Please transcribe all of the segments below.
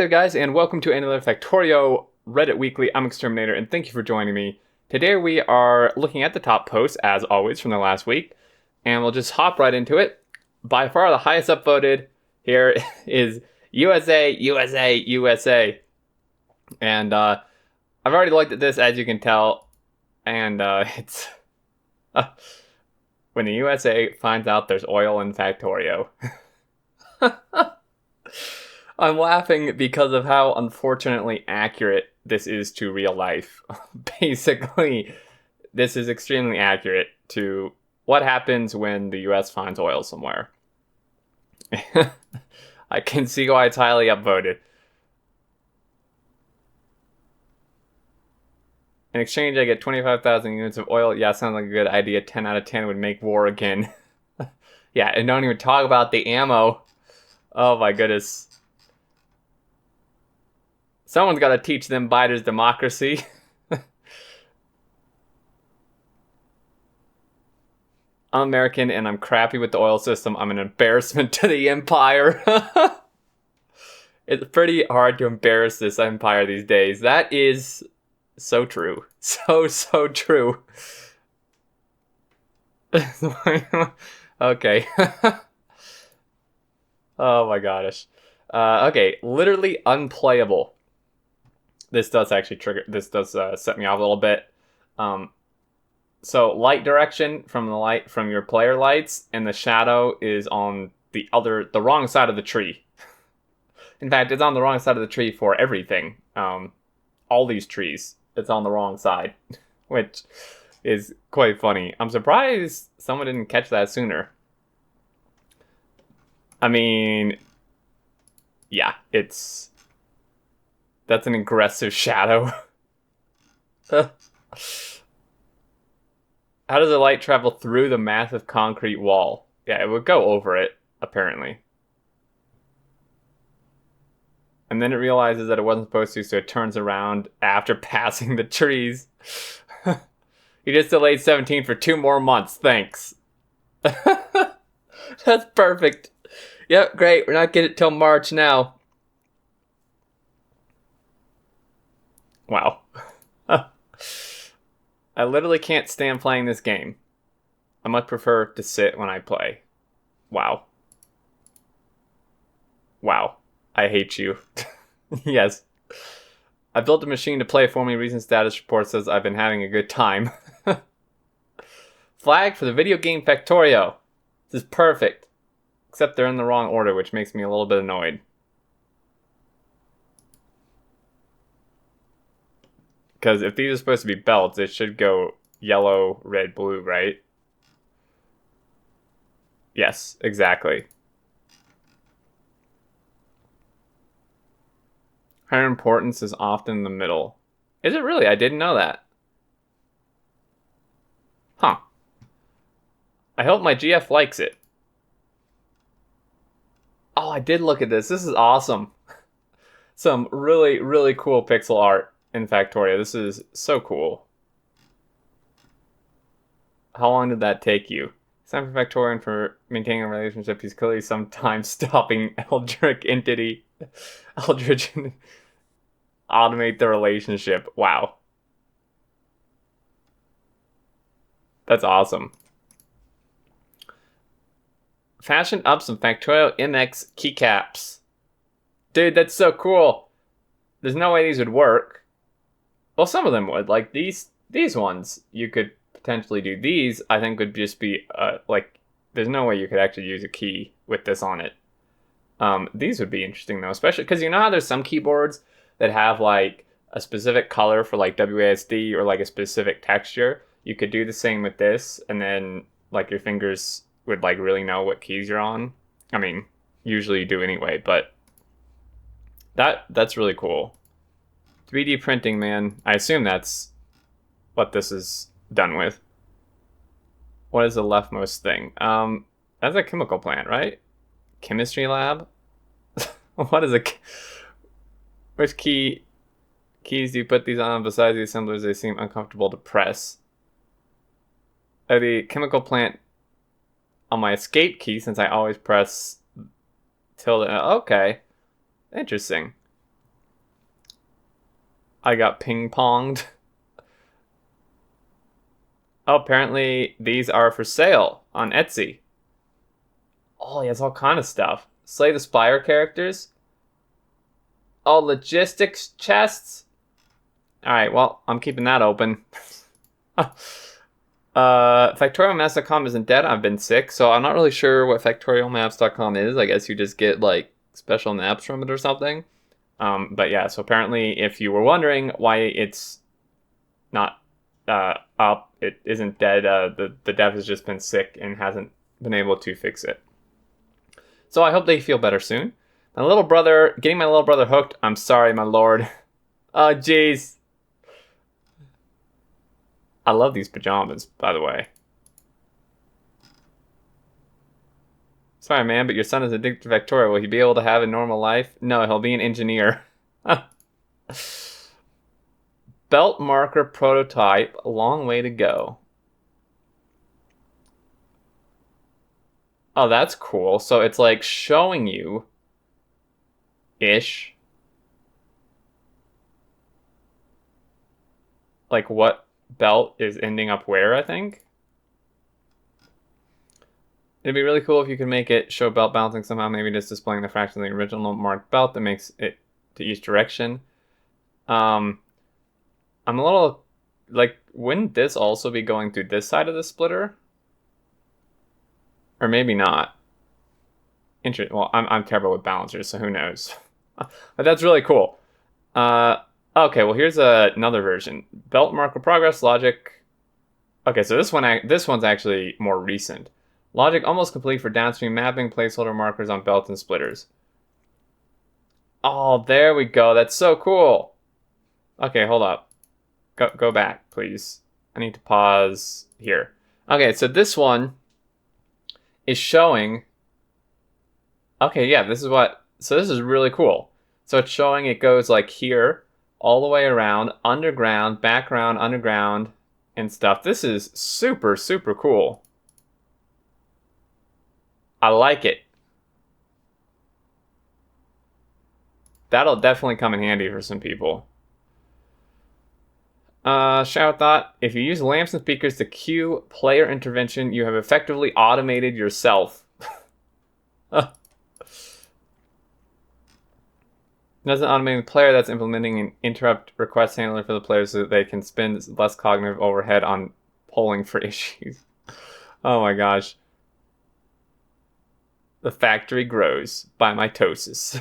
there guys, and welcome to another Factorio Reddit Weekly. I'm Xterminator, and thank you for joining me. Today we are looking at the top posts, as always, from the last week, and we'll just hop right into it. By far the highest upvoted here is USA, USA, USA. And I've already looked at this, as you can tell, and it's... when the USA finds out there's oil in Factorio. I'm laughing because of how unfortunately accurate this is to real life. Basically, this is extremely accurate to what happens when the US finds oil somewhere. I can see why it's highly upvoted. In exchange, I get 25,000 units of oil. Yeah, sounds like a good idea. 10 out of 10 would make war again. Yeah, and don't even talk about the ammo. Oh my goodness. Someone's got to teach them biters democracy. I'm American and I'm crappy with the oil system. I'm an embarrassment to the empire. It's pretty hard to embarrass this empire these days. That is so true. So true. Okay. Oh my gosh. Okay, literally unplayable. This does actually trigger. This does set me off a little bit. So light direction from the light from your player lights, and the shadow is on the wrong side of the tree. In fact, it's on the wrong side of the tree for everything. All these trees, it's on the wrong side, which is quite funny. I'm surprised someone didn't catch that sooner. I mean, yeah, that's an aggressive shadow. How does the light travel through the massive concrete wall? Yeah, it would go over it, apparently. And then it realizes that it wasn't supposed to, so it turns around after passing the trees. You just delayed 17 for 2 more months, thanks. That's perfect. Yep, great, we're not getting it till March now. Wow. I literally can't stand playing this game. I much prefer to sit when I play. Wow. Wow. I hate you. Yes. I built a machine to play for me. Recent status report says I've been having a good time. Flag for the video game Factorio. This is perfect. Except they're in the wrong order, which makes me a little bit annoyed. Because if these are supposed to be belts, it should go yellow, red, blue, right? Yes, exactly. Higher importance is often in the middle. Is it really? I didn't know that. Huh. I hope my GF likes it. Oh, I did look at this. This is awesome. Some really, really cool pixel art in Factorio. This is so cool. How long did that take you? It's time for Factorian for maintaining a relationship. He's clearly sometimes stopping Eldritch entity. Eldritch automate the relationship. Wow. That's awesome. Fashioned up some Factorio MX keycaps. Dude, that's so cool. There's no way these would work. Well, some of them would. Like these ones, you could potentially do. These, I think, would just be, like, there's no way you could actually use a key with this on it. These would be interesting, though, especially because you know how there's some keyboards that have, like, a specific color for, like, WASD or, like, a specific texture. You could do the same with this, and then, like, your fingers would, like, really know what keys you're on. I mean, usually you do anyway, but that's really cool. 3D printing, man. I assume that's what this is done with. What is the leftmost thing? That's a chemical plant, right? Chemistry lab? What is which keys do you put these on besides the assemblers? They seem uncomfortable to press. The chemical plant on my escape key, since I always press tilde. Okay. Interesting. I got ping-ponged. Oh, apparently these are for sale on Etsy. Oh, he has all kind of stuff. Slay the Spire characters. Oh, logistics chests. Alright, well, I'm keeping that open. FactorialMaps.com isn't dead. I've been sick, so I'm not really sure what FactorialMaps.com is. I guess you just get, like, special maps from it or something. But yeah, so apparently if you were wondering why it's not up, it isn't dead. The dev has just been sick and hasn't been able to fix it. So I hope they feel better soon. Getting my little brother hooked. I'm sorry, my lord. Oh, jeez. I love these pajamas, by the way. Sorry, man, but your son is addicted to Factorio. Will he be able to have a normal life? No, he'll be an engineer. Belt marker prototype. A long way to go. Oh, that's cool. So it's like showing you ish like what belt is ending up where, I think. It'd be really cool if you could make it show belt balancing somehow, maybe just displaying the fraction of the original marked belt that makes it to each direction. I'm a little like, wouldn't this also be going through this side of the splitter? Or maybe not. Well, I'm terrible with balancers, so who knows? But that's really cool. Okay, well here's another version. Belt marker progress logic. Okay, so this one's actually more recent. Logic almost complete for downstream mapping placeholder markers on belts and splitters. Oh, there we go. That's so cool. Okay, hold up. Go back, please. I need to pause here. Okay, so this one is showing. Okay, yeah, this is really cool. So it's showing it goes like here, all the way around, underground, background, underground, and stuff. This is super, super cool. I like it. That'll definitely come in handy for some people. Shout thought, if you use lamps and speakers to cue player intervention, you have effectively automated yourself. Doesn't automate the player, that's implementing an interrupt request handler for the players so that they can spend less cognitive overhead on polling for issues. Oh my gosh. The factory grows by mitosis.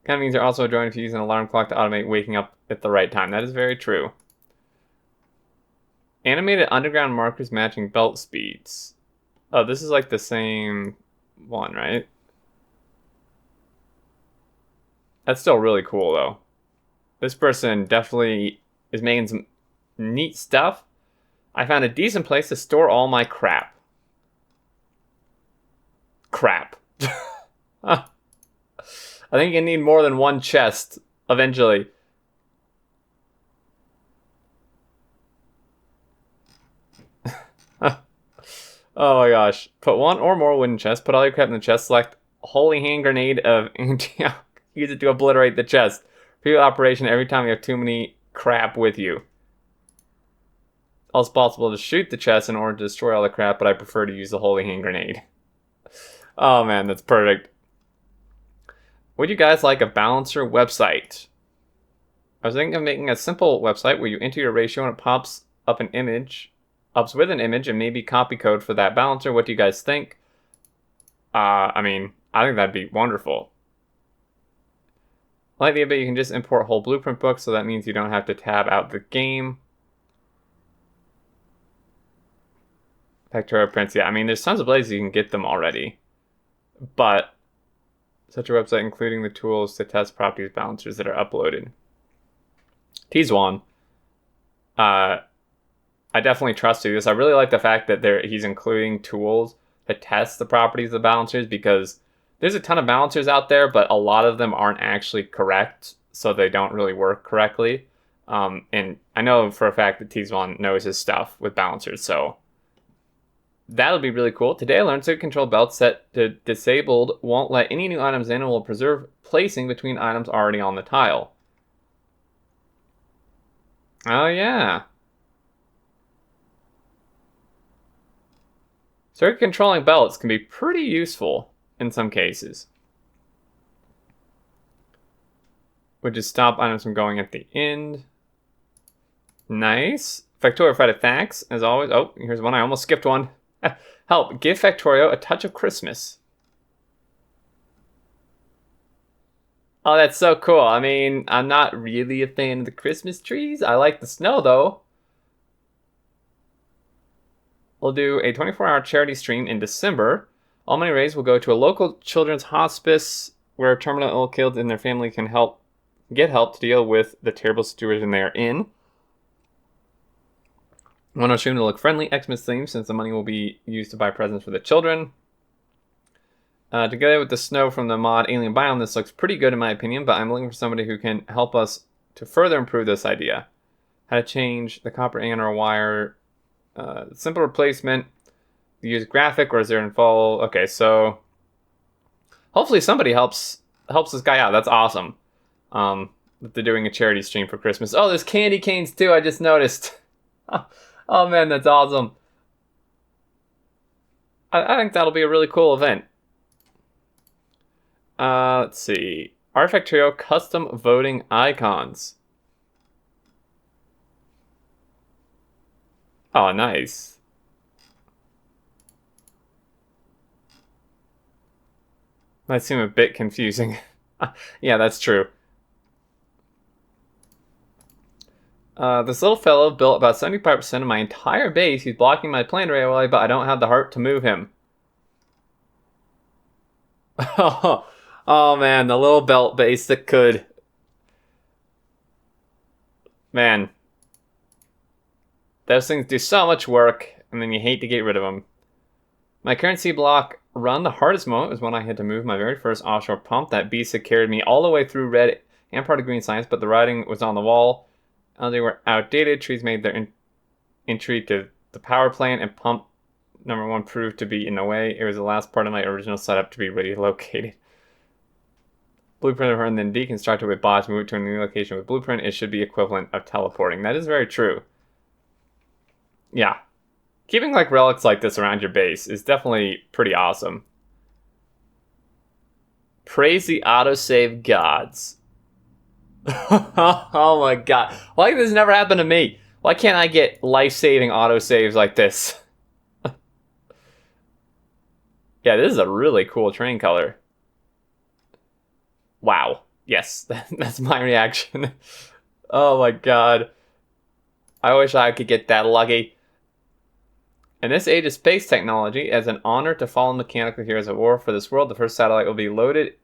Kind of means they're also joined if you use an alarm clock to automate waking up at the right time. That is very true. Animated underground markers matching belt speeds. Oh, this is like the same one, right? That's still really cool, though. This person definitely is making some neat stuff. I found a decent place to store all my crap. Crap. I think you need more than one chest eventually. Oh my gosh. Put one or more wooden chests. Put all your crap in the chest. Select Holy Hand Grenade of Antioch. Use it to obliterate the chest. Repeat operation every time you have too many crap with you. Also possible to shoot the chest in order to destroy all the crap, but I prefer to use the Holy Hand Grenade. Oh man, that's perfect. Would you guys like a balancer website? I was thinking of making a simple website where you enter your ratio and it pops up with an image and maybe copy code for that balancer. What do you guys think? I mean, I think that'd be wonderful. I like the idea you can just import whole blueprint books, so that means you don't have to tab out the game. Factorio prints, yeah. I mean, there's tons of places you can get them already. But such a website including the tools to test properties balancers that are uploaded. Tizwan. I definitely trust you this. I really like the fact that he's including tools to test the properties of balancers, because there's a ton of balancers out there, but a lot of them aren't actually correct, so they don't really work correctly. And I know for a fact that Tizwan knows his stuff with balancers, so that'll be really cool. Today I learned circuit control belt set to disabled won't let any new items in and will preserve placing between items already on the tile. Oh, yeah. Circuit controlling belts can be pretty useful in some cases. Would just stop items from going at the end. Nice. Factorio Reddit facts, as always. Oh, here's one. I almost skipped one. Help. Give Factorio a touch of Christmas. Oh, that's so cool. I mean, I'm not really a fan of the Christmas trees. I like the snow, though. We'll do a 24-hour charity stream in December. All money raised will go to a local children's hospice where terminal ill kids and their family can get help to deal with the terrible situation they are in. I want to stream to look friendly, Xmas themed, since the money will be used to buy presents for the children. Together with the snow from the mod Alien Biome, this looks pretty good in my opinion, but I'm looking for somebody who can help us to further improve this idea. How to change the copper and or wire. Simple replacement. Use graphic or is there in full? Okay, so hopefully somebody helps this guy out. That's awesome. That they're doing a charity stream for Christmas. Oh, there's candy canes too. I just noticed. Oh man, that's awesome. I think that'll be a really cool event. Let's see. Factorio custom voting icons. Oh, nice. Might seem a bit confusing. Yeah, that's true. This little fellow built about 75% of my entire base. He's blocking my plane railway, but I don't have the heart to move him. Oh man, the little belt base that could. Man. Those things do so much work, and then you hate to get rid of them. My current C block run, the hardest moment was when I had to move my very first offshore pump. That beast had carried me all the way through red and part of green science, but the writing was on the wall. They were outdated. Trees made their entry to the power plant, and pump number 1 proved to be in the way. It was the last part of my original setup to be relocated. Blueprint of her and then deconstruct it with bots, move it to a new location with blueprint. It should be equivalent of teleporting. That is very true. Yeah. Keeping like relics like this around your base is definitely pretty awesome. Praise the autosave gods. Oh my god. Why did this never happen to me? Why can't I get life-saving autosaves like this? Yeah, this is a really cool train color. Wow. Yes, that's my reaction. Oh my god. I wish I could get that lucky. In this age of space technology, as an honor to fallen mechanical heroes of war for this world, the first satellite will be loaded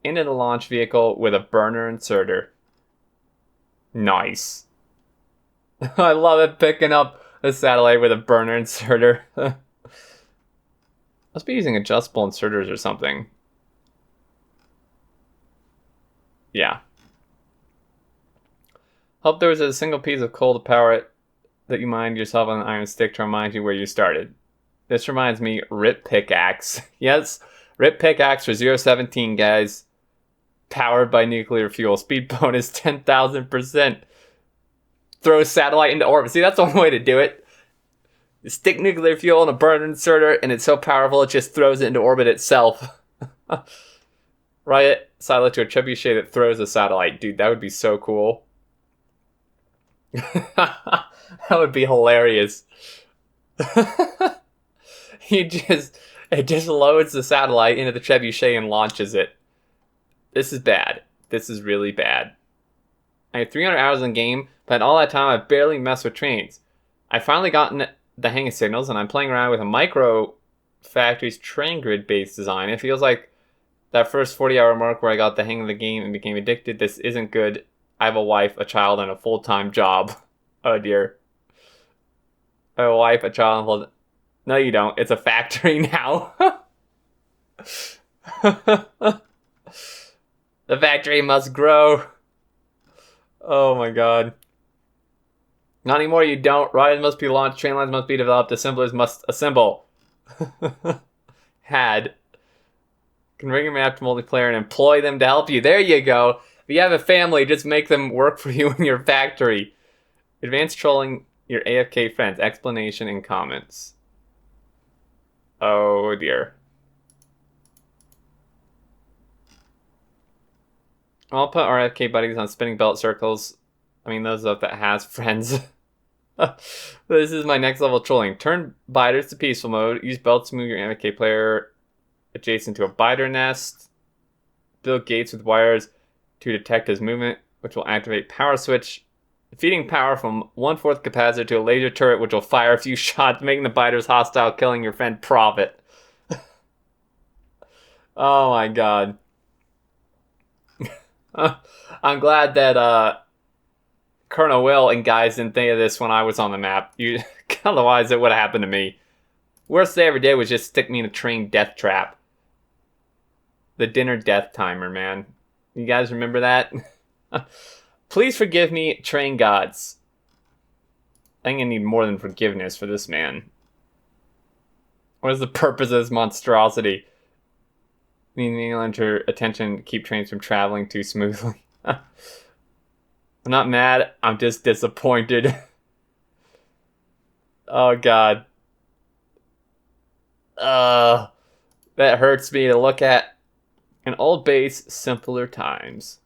into the launch vehicle with a burner inserter. Nice. I love it, picking up a satellite with a burner inserter. Must be using adjustable inserters or something. Yeah. Hope there was a single piece of coal to power it that you mined yourself on an iron stick to remind you where you started. This reminds me, rip pickaxe. Yes, rip pickaxe for 017, guys. Powered by nuclear fuel. Speed bonus 10,000%. Throw a satellite into orbit. See, that's one way to do it. You stick nuclear fuel in a burner inserter, and it's so powerful it just throws it into orbit itself. Riot silo to a trebuchet that throws a satellite. Dude, that would be so cool. That would be hilarious. It just loads the satellite into the trebuchet and launches it. This is bad. This is really bad. I have 300 hours in the game, but all that time I've barely messed with trains. I've finally gotten the hang of signals, and I'm playing around with a micro factory's train grid based design. It feels like that first 40-hour mark where I got the hang of the game and became addicted. This isn't good. I have a wife, a child, and a full-time job. Oh dear. I have a wife, a child, and a full... No, you don't. It's a factory now. The factory must grow. Oh my god. Not anymore, you don't. Rockets must be launched, train lines must be developed, assemblers must assemble. Had. Configure your map to multiplayer and employ them to help you. There you go. If you have a family, just make them work for you in your factory. Advanced trolling your AFK friends. Explanation in comments. Oh dear. I'll put our AFK buddies on spinning belt circles. I mean, those of that has friends. This is my next level trolling. Turn biters to peaceful mode. Use belts to move your AFK player adjacent to a biter nest. Build gates with wires to detect his movement, which will activate power switch. Feeding power from 1/4 capacitor to a laser turret, which will fire a few shots, making the biters hostile, killing your friend Profit. Oh my god. I'm glad that Colonel Will and guys didn't think of this when I was on the map. Otherwise, it would have happened to me. Worst day every day was just stick me in a train death trap. The dinner death timer, man. You guys remember that? Please forgive me, train gods. I think I need more than forgiveness for this man. What is the purpose of this monstrosity? Needing to enter attention to keep trains from traveling too smoothly. I'm not mad, I'm just disappointed. Oh god. That hurts me to look at. An old base, simpler times.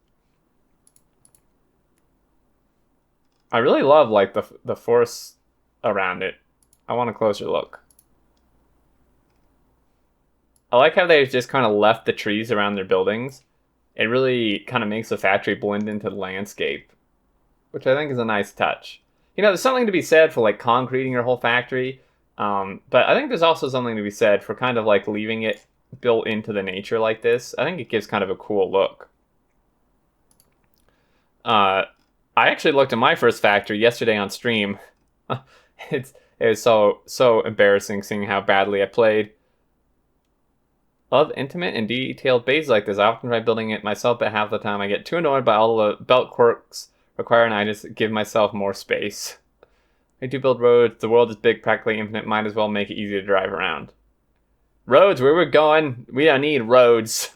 I really love like the forest around it. I want a closer look. I like how they've just kind of left the trees around their buildings. It really kind of makes the factory blend into the landscape, which I think is a nice touch. You know, there's something to be said for like concreting your whole factory, but I think there's also something to be said for kind of like leaving it built into the nature like this. I think it gives kind of a cool look. I actually looked at my first factory yesterday on stream. It was so embarrassing seeing how badly I played. Love intimate and detailed bases like this. I often try building it myself, but half the time I get too annoyed by all the belt quirks required, and I just give myself more space. I do build roads. The world is big, practically infinite. Might as well make it easy to drive around. Roads, where we're going, we don't need roads.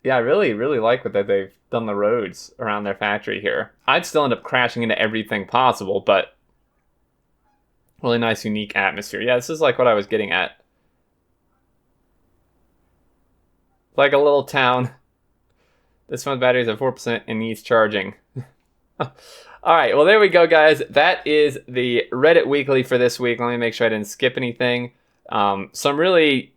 Yeah, I really like that they've done the roads around their factory here. I'd still end up crashing into everything possible, but really nice, unique atmosphere. Yeah, this is like what I was getting at. Like a little town. This phone's battery is at 4% and needs charging. Alright, well there we go, guys. That is the Reddit Weekly for this week. Let me make sure I didn't skip anything. Some really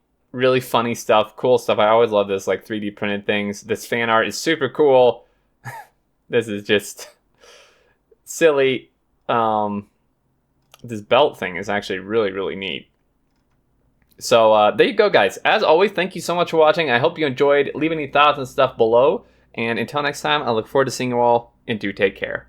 funny stuff, cool stuff. I always love this, like 3D printed things. This fan art is super cool. This is just silly. This belt thing is actually really neat. So there you go, guys. As always, thank you so much for watching. I hope you enjoyed. Leave any thoughts and stuff below. And until next time, I look forward to seeing you all, and do take care.